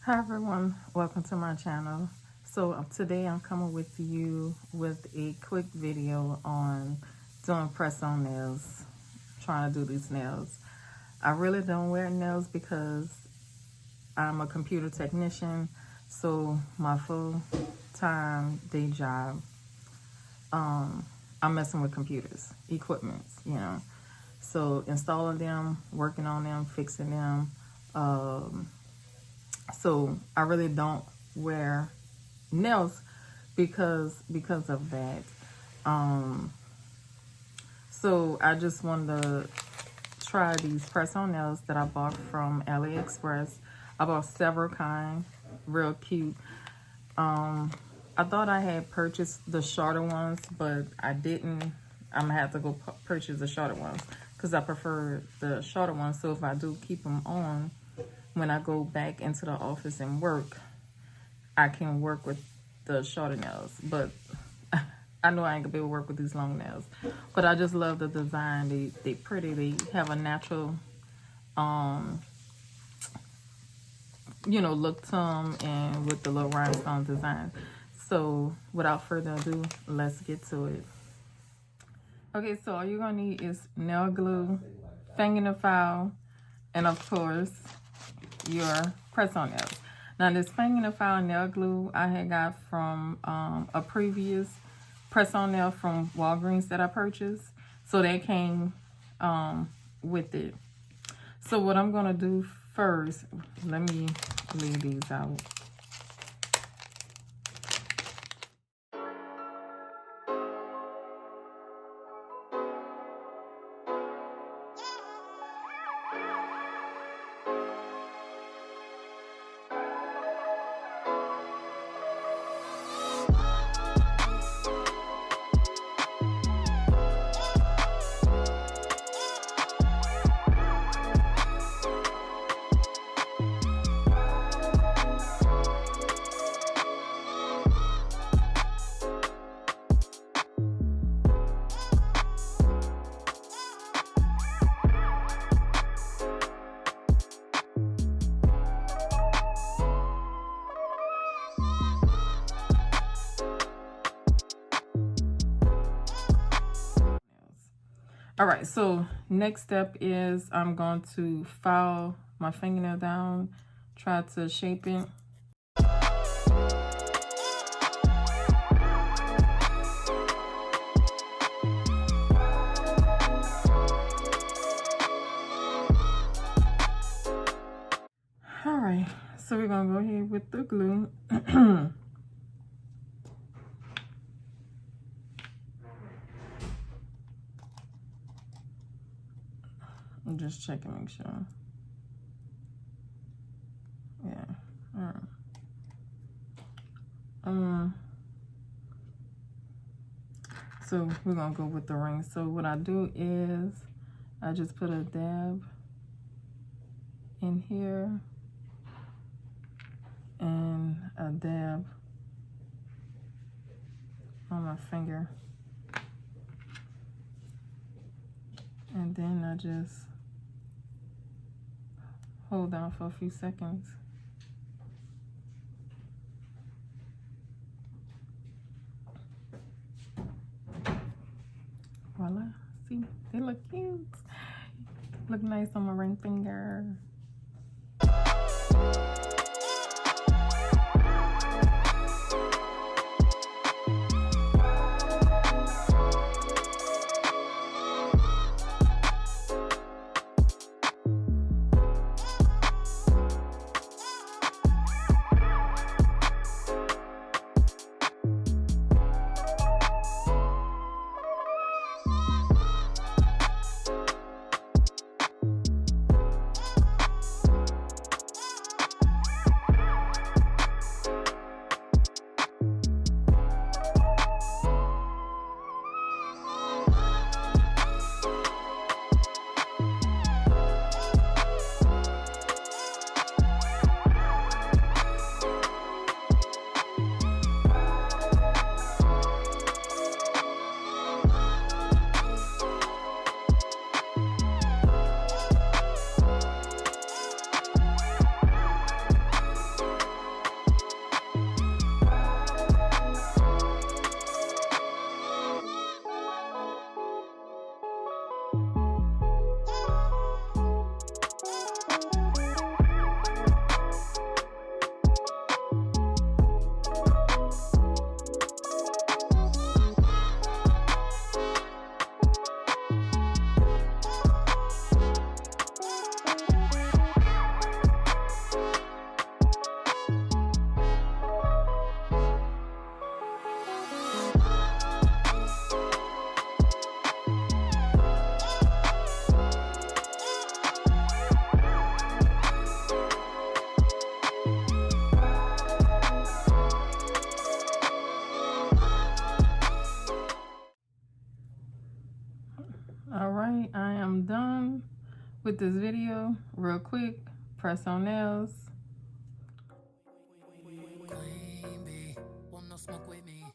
Hi everyone, welcome to my channel. So today I'm coming with you with a quick video on doing press-on nails, trying to do these nails. I really don't wear nails because I'm a computer technician, so my full-time day job, I'm messing with computers, equipments, So installing them, working on them, fixing them, so I really don't wear nails because of that. So I just wanted to try these press-on nails that I bought from Aliexpress. I bought several kinds, real cute. I thought I had purchased the shorter ones, but I didn't. I'm gonna have to go purchase the shorter ones because I prefer the shorter ones. So if I do keep them on, when I go back into the office and work, I can work with the shorter nails. But I know I ain't gonna be able to work with these long nails. But I just love the design. They pretty. They have a natural, look to them, and with the little rhinestone design. So without further ado, let's get to it. Okay, so all you're gonna need is nail glue, fingernail file, and of course, your press-on nails. Now this fingernail file nail glue I had got from a previous press-on nail from Walgreens that I purchased. So that came with it. So what I'm gonna do first, let me leave these out. All right, so next step is I'm going to file my fingernail down, try to shape it. All right, so we're gonna go ahead with the glue. I'm just checking, make sure. Yeah. All right. So we're gonna go with the ring. So what I do is I just put a dab in here and a dab on my finger, and then I just hold down for a few seconds. Voila, see, they look cute. Look nice on my ring finger. All right, I am done with this video. Real quick, press on nails. Queen bee, want no smoke with me.